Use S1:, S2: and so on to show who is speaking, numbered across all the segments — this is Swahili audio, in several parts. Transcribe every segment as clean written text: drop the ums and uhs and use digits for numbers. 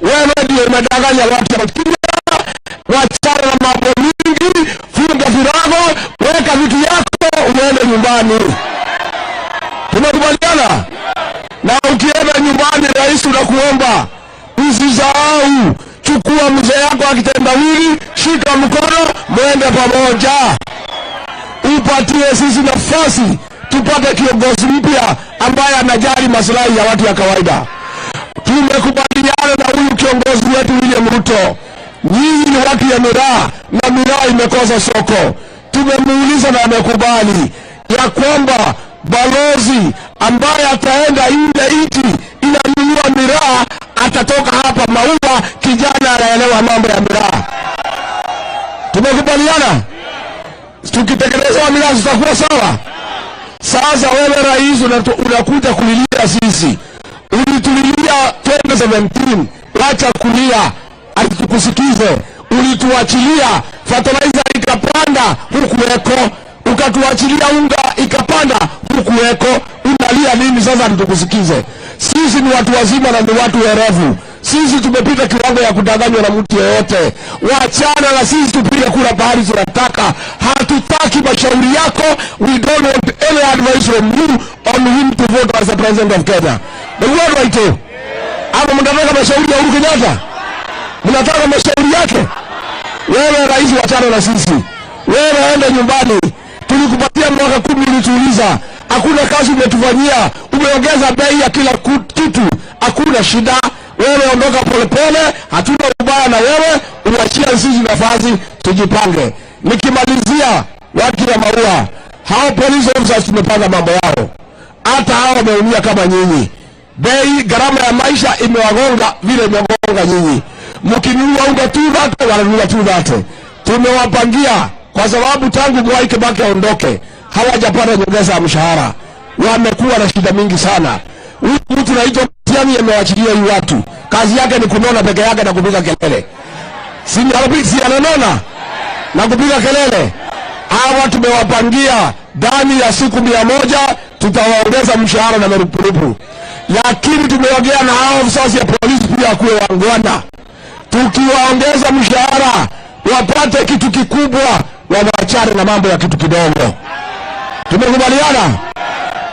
S1: wewe ndio umedanganya watu wa Kenya. Wachana na mambo mingi, funga virago, weka vitu yako, uende nyumbani. Tumekubaliana? Na ukienda nyumbani, rais unakuomba usisahau, chukua mzee yako akitendawili, shika mkono, mwende pamoja. Upatie sisi nafasi tupate kiongozi mpya ambaye anajali maslahi ya watu ya kawaida. Tumekubaliana na huyu kiongozi wetu William Ruto. Nyinyi ni watu ya miraa na miraa imekosa soko. Tumemuuliza na amekubali ya kwamba balozi ambaye ataenda nje nchi inanunua miraa atatoka hapa Maua, kijana anaelewa mambo ya miraa. Tumekubaliana? Tukitekeleza miraa tutakuwa sawa. Sasa wewe rais unakuja kulilia sisi. Ulitulilia 2017, wacha kulia, alitukusikize. Ulituachilia fertilizer ikapanda, hukuweko. Ukatuachilia unga ikapanda, hukuweko. Unalia nini sasa alitukusikize? Sisi ni watu wazima na ni watu werevu. Sisi tumepita kiwango ya kudanganywa na mtu yeyote. Wachana na sisi tupige kura pahali tunataka. Hatutaki mashauri yako. We don't want any advice from you on whom to vote as the president of Kenya. The word right here. Ama mnataka mashauri ya Uhuru Kenyatta? Mnataka mashauri yake? Wewe rais, wachana na sisi. Wewe enda nyumbani. Tulikupatia mwaka 10 ulituuliza. Hakuna kazi umetufanyia. Umeongeza bei ya kila kitu. Hakuna shida. Wewe ondoka polepole, hatuna ubaya na wewe, uachia sisi nafasi tujipange. Nikimalizia watu ya Maua, hao police officers tumepanga mambo yao. Hata hao wameumia kama nyinyi. Bei, gharama ya maisha imewagonga vile imewagonga nyinyi. Mkinunua unga tu dhate, wananunua tu dhate. Tumewapangia kwa sababu tangu Mwai Kibaki aondoke, hawajapata nyongeza ya mshahara. Wamekuwa na shida mingi sana. Mtu naitwa Tiani amewachilia hii watu. Kazi yake ni kunona peke yake na kupiga kelele. Si ananona na kupiga kelele. Hawa tumewapangia ndani ya siku 100 tutawaongeza mshahara na marupurupu. Lakini tumeongea na hao ofisa ya polisi pia kuwe wangwana. Tukiwaongeza mshahara wapate kitu kikubwa, waachane na mambo ya kitu kidogo. Tumekubaliana?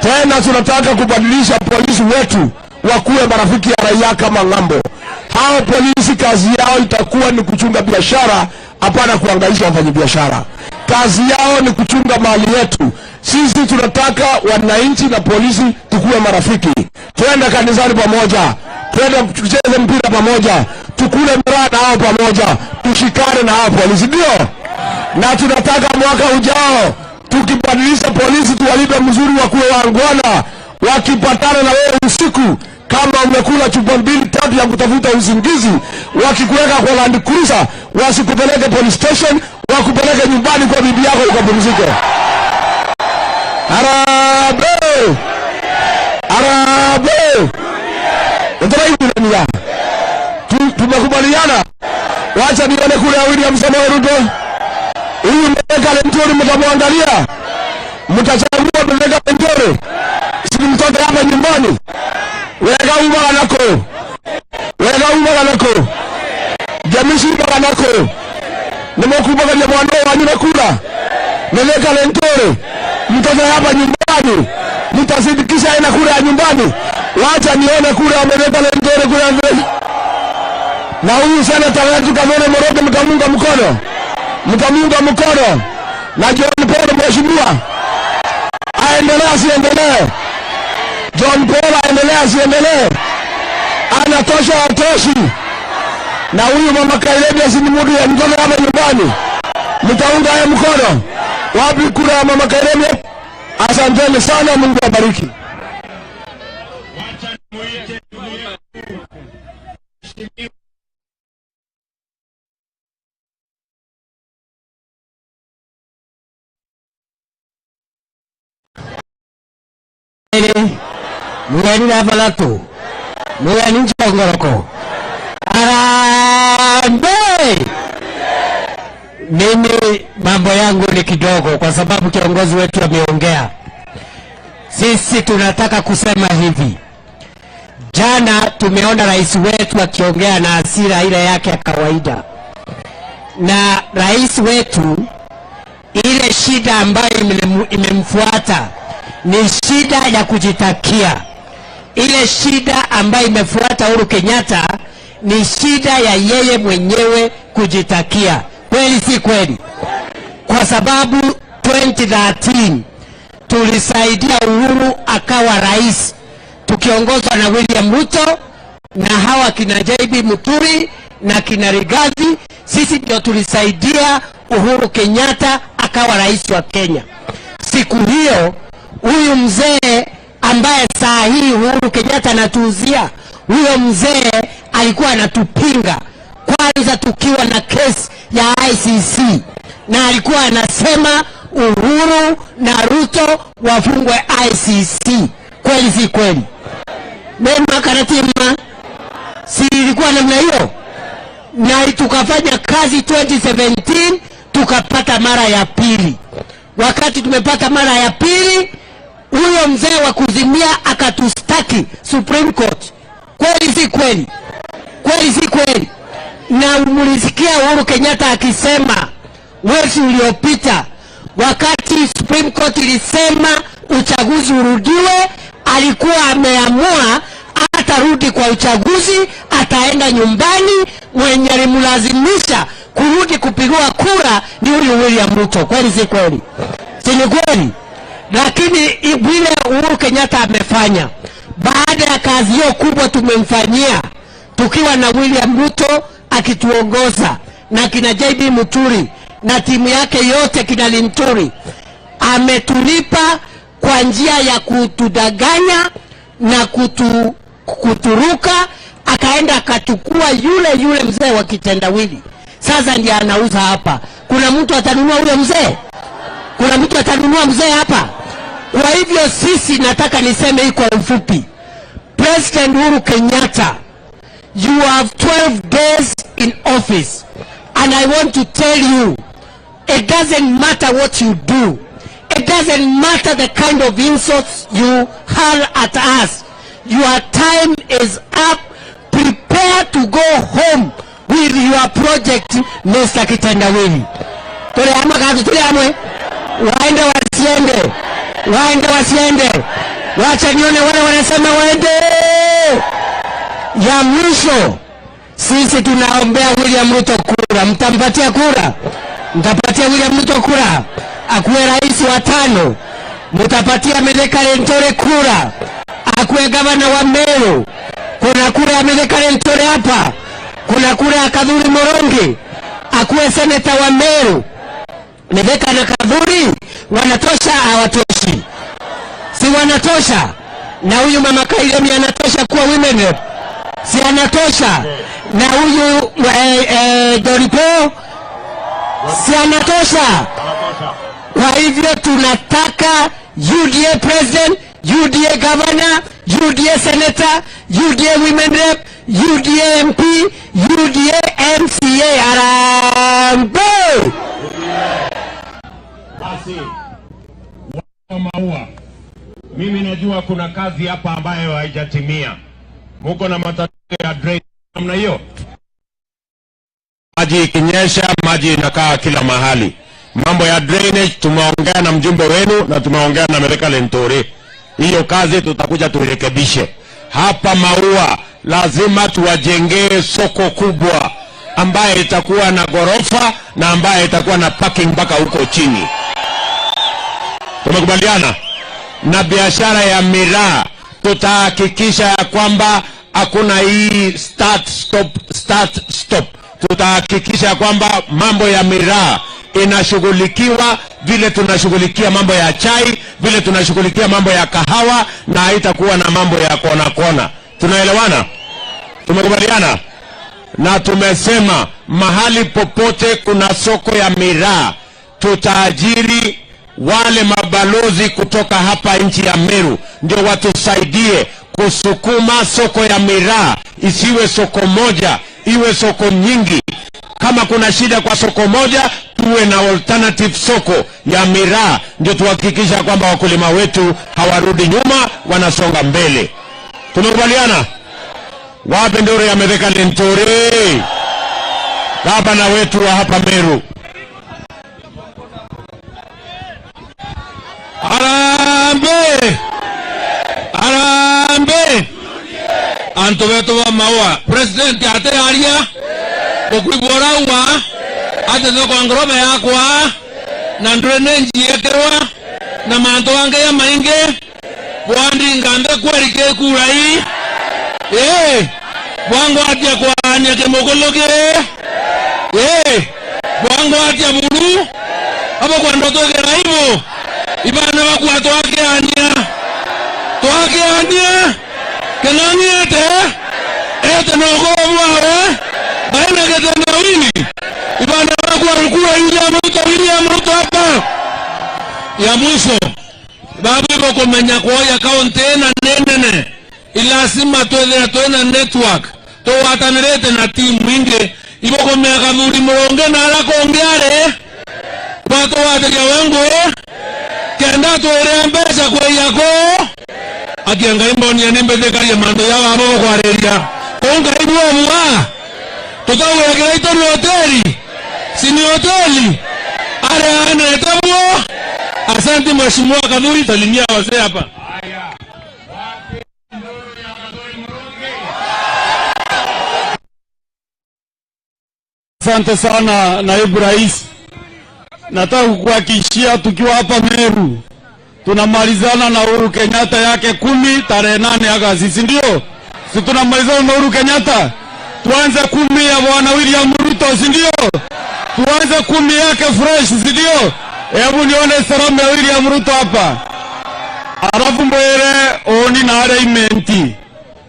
S1: Tena tunataka kubadilisha polisi wetu wakuwe marafiki ya raia kama ng'ambo. Hao polisi kazi yao itakuwa ni kuchunga biashara, hapana kuangaisha wafanyabiashara. Kazi yao ni kuchunga mali yetu. Sisi tunataka wananchi na polisi tukuwe marafiki. Twende kanisani pamoja, twende tucheze mpira pamoja, tukule miraa na hao pamoja, tushikane na hao polisi, ndio? Na tunataka mwaka ujao tukibadilisha polisi tuwalipe mzuri wakuwe wangwana. Wakipatana na wewe usiku, kama umekula chupa 2-3 ya kutafuta usingizi, wakikuweka kwa Land Cruiser, wasikupeleke police station, wakupeleke nyumbani kwa bibi yako ukapumzike. Arabe! Arabe! Utaraibu. Tumekubaliana. Wacha nione kule William Samoei Ruto. Huyu mbeka Lentore mtamwangalia. Mtachagua mbeka Lentore. Si mtoto hapa nyumbani. Weka umma nako. Weka umma nako. Jamisi umma nako. Nimekubaga ya mwana wanyu kula. Mbeka Lentore. Mtoto hapa nyumbani. Mtasindikisha ina kule ya nyumbani. Wacha nione kule mbeka Lentore kule. Na huyu senata wetu Kamene Moroge mtamunga mkono. Mtamunga mkono. Na John Paul mheshimiwa. Aendelea asiendelee. John Paul aendelea asiendelee. Anatosha atoshi. Na huyu mama Kailedi asinimudu ya mkono hapa nyumbani. Mtaunga ya mkono. Wapi kura ya mama Kailedi? Asanteni sana, Mungu awabariki.
S2: Mugani na balatu. Mugani nchongoroko. Arambe! Mimi mambo yangu ni kidogo kwa sababu kiongozi wetu ameongea. Sisi tunataka kusema hivi. Jana tumeona rais wetu akiongea na hasira ile yake ya kawaida, na rais wetu ile shida ambayo imemfuata ni shida ya kujitakia. Ile shida ambayo imefuata Uhuru Kenyatta ni shida ya yeye mwenyewe kujitakia. Kweli si kweli? Kwa sababu 2013 tulisaidia Uhuru akawa rais, tukiongozwa na William Ruto na hawa kina JB Muturi na kina Rigathi. Sisi ndio tulisaidia Uhuru Kenyatta akawa rais wa Kenya. Siku hiyo huyu mzee ambaye saa hii Uhuru Kenyatta anatuuzia, huyo mzee alikuwa anatupinga kwanza tukiwa na kesi ya ICC, na alikuwa anasema Uhuru na Ruto wafungwe ICC. Kweli si kweli? Mema karatima, si ilikuwa namna hiyo? Na tukafanya kazi 2017 tukapata mara ya pili. Wakati tumepata mara ya pili, huyo mzee wa kuzimia akatustaki Supreme Court. Kweli si kweli? Kweli si kweli? Na mulisikia Uhuru Kenyatta akisema mwezi uliopita, wakati Supreme Court ilisema uchaguzi urudiwe, alikuwa ameamua atarudi kwa uchaguzi, ataenda nyumbani. Mwenye alimlazimisha kurudi kupigwa kura ni huyu William Ruto. Kweli si kweli? Si ni kweli? Lakini vile Uhuru Kenyatta amefanya, baada ya kazi hiyo kubwa tumemfanyia, tukiwa na William Ruto akituongoza na kina JB Muturi na timu yake yote kina Linturi, ametulipa kwa njia ya kutudanganya na kuturuka, akaenda akachukua yule mzee wa kitendawili. Sasa ndiye anauza hapa. Kuna mtu atanunua huyo mzee? Kuna mtu atanunua mzee hapa? Kwa hivyo sisi, nataka niseme hii kwa ufupi, President Uhuru Kenyatta, you have 12 days in office, and I want to tell you, it doesn't matter what you do. It doesn't matter the kind of insults you hurl at us. Your time is up. Prepare to go home with your project, Mr. Kitendawili. Tuliamwe. Waende wasiende. Waende wasiende. Wacha nione wale wanasema waende. Ya mwisho, sisi tunaombea William Ruto kura. Mtampatia kura? Mtapatia William Ruto kura akuwe rais wa 5. Mtapatia Meleka Lentore kura akuwe gavana wa Meru. Kuna kura ya Meleka Lentore hapa. Kuna kura ya Kadhuri Morongi akuwe seneta wa Meru. Meleka na Kadhuri wanatosha? Hawatoshi? Si wanatosha? Na huyu mama Kairemi anatosha kuwa women rep? Si anatosha? Na huyu Doripo si anatosha? Kwa hivyo tunataka UDA president, UDA governor, UDA senator, UDA women rep, UDA MP, UDA MCA. Harambe!
S3: Basi Maua, mimi najua kuna kazi hapa ambayo haijatimia. Muko na matatizo ya drainage namna hiyo. Maji ikinyesha, maji inakaa kila mahali. Mambo ya drainage tumeongea na mjumbe wenu na tumeongea na Meleka Lentore. Hiyo kazi tutakuja tuirekebishe. Hapa Maua lazima tuwajengee soko kubwa ambaye itakuwa na gorofa na ambaye itakuwa na parking mpaka huko chini. Tumekubaliana? Na biashara ya miraa tutahakikisha ya kwamba hakuna hii start stop. Tutahakikisha kwamba mambo ya miraa inashughulikiwa vile tunashughulikia mambo ya chai, vile tunashughulikia mambo ya kahawa, na haitakuwa na mambo ya kona. Tunaelewana? Tumekubaliana? Na tumesema mahali popote kuna soko ya miraa, tutaajiri wale mabalozi kutoka hapa nchi ya Meru ndio watusaidie kusukuma soko ya miraa isiwe soko moja, iwe soko nyingi. Kama kuna shida kwa soko moja, tuwe na alternative soko ya miraa, ndio tuhakikisha kwamba wakulima wetu hawarudi nyuma, wanasonga mbele. Tumekubaliana? Wapi Nduri ameweka Lentore? Gavana wetu wa hapa Meru. Arambe! Arambe! Antobeto wa Maua. President ate aria. Kukuibora uwa. Ate zoko angrobe yakwa. Na ndure nenji yekewa. Na manto wange ya mainge. Wandi ngambe kwerike kurai. Wango atia kwa anyake mogologe. Wango atia buru. Hapo kwa ndoto geraibo. Ibana wakwa toake anya. Toake anya. Kenani ete nogo mwawe. Baina kete na wini. Ibana wakwa rukua William Ruto hapa. Ya mwisho. Babu ibo kumenya kwa ya kaunti na nene. Ilasima tuwe network. Tuwatanirete na timu mwingi. Ibo kumenya kadhuri mwonge na ala kongeare. Watu wateja wengu. Kenda tuwele mbesa kwe yako. Akianga imboni ya nimbeze kari ya mando ya wamo kwa reria. Konga ibu wa mua. Tutawe ya kila ito ni hoteli. Sini hoteli. Are ane etabuo. Asante mheshimiwa Kaduri, salimia wazee hapa.
S4: Asante sana naibu rais. Nataka kukuhakikishia tukiwa hapa Meru tunamalizana na Uhuru Kenyatta yake 10 tarehe 8 Agosti, si ndio? Si tunamalizana na Uhuru Kenyatta. Tuanze 10 ya bwana William Ruto, si ndio? Tuanze 10 yake fresh, si ndio? Hebu nione salamu ya William Ruto hapa. Arafu mbere oni na arraignment.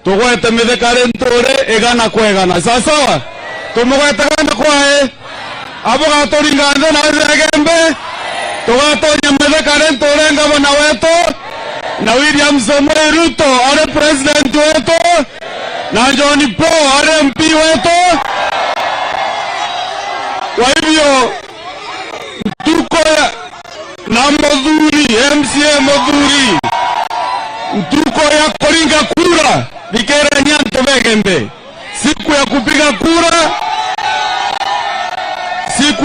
S4: Tugwete mithekare ntore egana kwegana. Sawa? Tumugwete gana kwae. Abo gatoringande na zegembe. Tugatonya mithekare ntore ngabana wetu. Na William Samoei Ruto are president wetu. Na John Paul are MP wetu. Kwa hivyo tuko na Modhuri, MCA Modhuri. Tuko ya kuringa kura. Bikera nyanto vegembe. Siku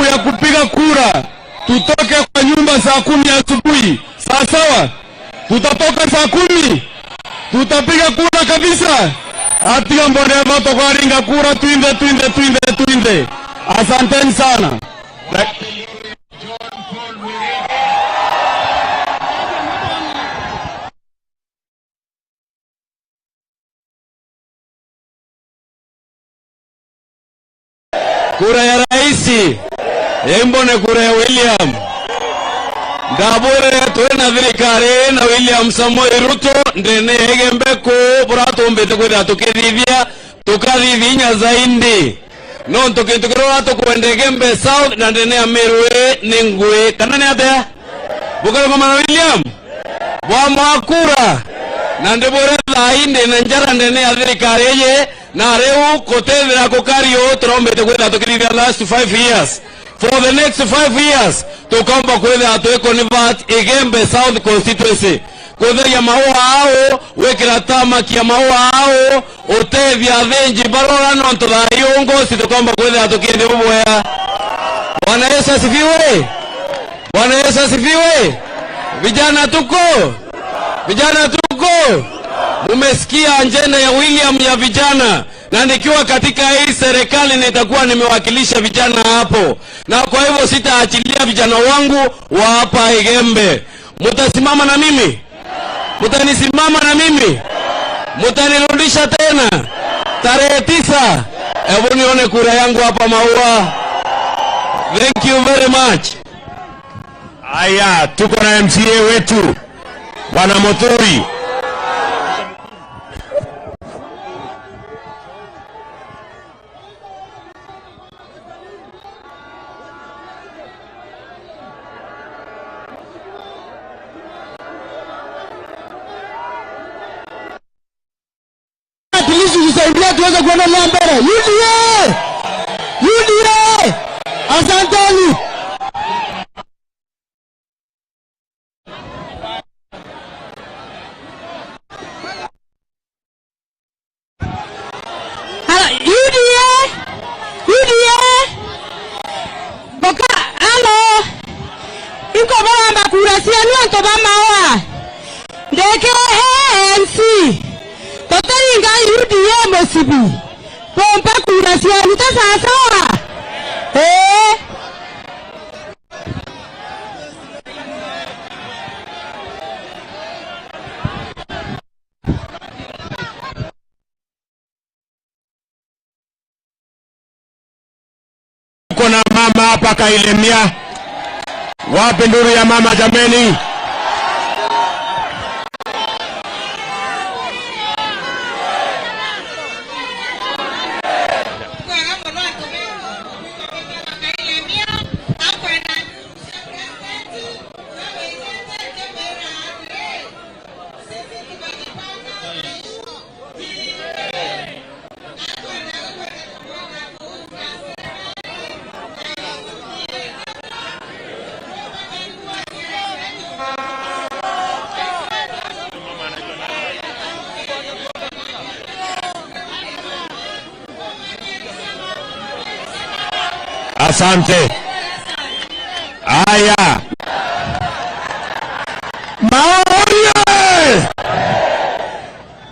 S4: ya kupiga kura. Tutoke kwa nyumba saa 10 asubuhi. Sawa? Tutatoka saa 10. Tutapiga kura kabisa. Atia mbone vato kwa ringa kura. Tuinde. Asanteni sana.
S3: Kura ya raisi. Mbone kura ya William. Ndabure tuena thirikari na William Samoei Ruto ndene hegembeko burato mbete kwenda tukithithia tukathithinya zaindi. No tukitukirora tukwende Gembe South na ndene ya Merwe ningwe kana ne atea. Bukale kwa mana William. Bwa mwakura. Na ndibure zaindi na njara ndene ya thirikari ye na reu kotethera kukario turombete kwenda tukithithia last 5 years. For the next 5 years, tukomba kwenda atoe convert Igembe South constituency. Kwenda ya Maua hao, wekira tama kia Maua hao, utevya venji barora nonto da yongo, si tukomba kwenda atokiende buboya. Bwana Yesu asifiwe. Bwana Yesu asifiwe. Vijana tuko. Umesikia ajenda ya William ya vijana. Na nikiwa katika hii serikali nitakuwa nimewakilisha vijana hapo. Na kwa hivyo sitaachilia vijana wangu wa hapa Igembe. Mutasimama na mimi? Mutanisimama na mimi? Mutanirudisha tena? Tarehe 9. Hebu nione kura yangu hapa Maua. Thank you very much.
S1: Aya, tuko na MCA wetu Bwana Motori.
S2: Tusaidia tuweze kuendelea mbele. UDA! Asanteni.
S5: Manuel to Maua. Ndeke ANC. Totaringa UDA mosibi. Pompa kura siya sasa.
S3: Kuna mama hapa kailemia. Wapi nduru ya mama jameni? Asante. Aya.
S1: Maua.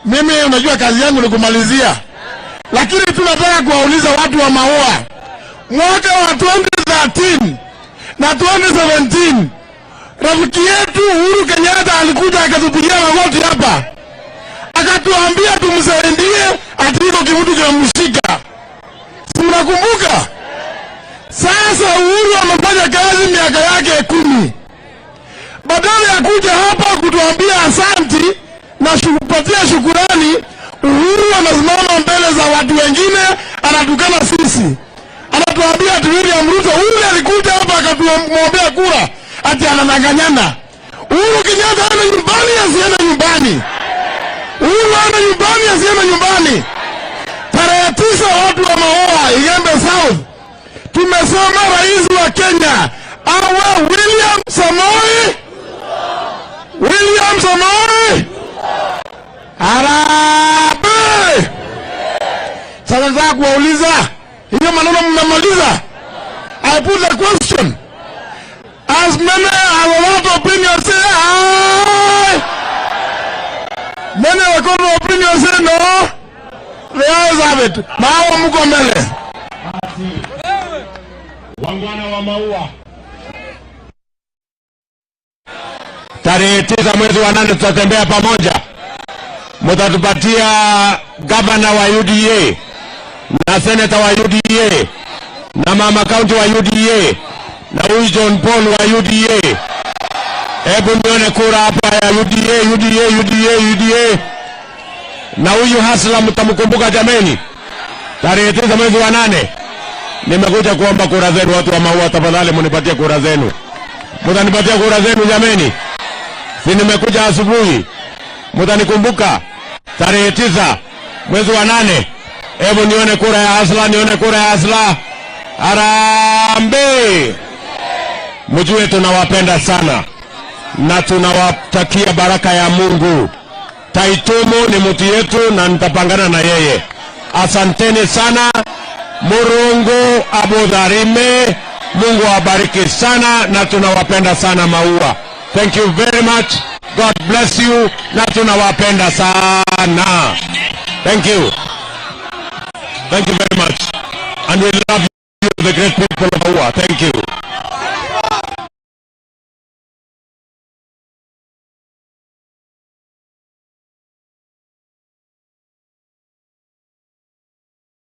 S1: Mimi unajua kazi yangu ni kumalizia. Lakini tunataka kuwauliza watu wa Maua. Mwaka wa 2013 na 2017 rafiki yetu Uhuru Kenyatta alikuja akatupigia magoti hapa. Akatuambia tumsaidie atiko kimutu kinamshika. Si mnakumbuka? Sasa Uhuru amefanya kazi miaka yake 10. Badala ya kuja hapa kutuambia asanti na kupatia shukurani, Uhuru anasimama mbele za watu wengine anatukana sisi. Anatuambia ati William Ruto ule alikuja hapa akatumwombea kura ati anadanganyana. Uhuru Kenyatta ana nyumbani asiende nyumbani. Uhuru ana nyumbani asiende nyumbani. Tarehe 9 watu wa Maua Igembe South tumesema rais wa Kenya awe William Samoei. William Samoei. Harambee. Sasa nataka kuwauliza, hiyo maneno mmemaliza? I put a question. As many as a lot of opinions say aye. Many a lot of opinions say no. The ayes have it. Maua mko mbele.
S3: Wangwana wa Maua. Tarehe 9 mwezi wa 8 tutatembea pamoja. Mtatupatia gavana wa UDA na seneta wa UDA na mama county wa UDA na huyu John Paul wa UDA. Hebu nione kura hapa ya UDA. Na huyu Hasla mtamkumbuka jameni. Tarehe 9 mwezi wa 8. Nimekuja kuomba kura zenu watu wa Maua, tafadhali mnipatie kura zenu. Mtanipatia kura zenu jameni. Si nimekuja asubuhi. Mtanikumbuka tarehe 9 mwezi wa 8. Hebu nione kura ya Hasla, Harambee. Mjue tunawapenda sana na tunawatakia baraka ya Mungu. Taitumu ni mtu yetu na nitapangana na yeye. Asanteni sana. Murungu abudharime. Mungu awabariki sana na tunawapenda sana Maua. Thank you very much. God bless you na tunawapenda sana. Thank you. Thank you very much. And we love you, the great people of Maua. Thank you.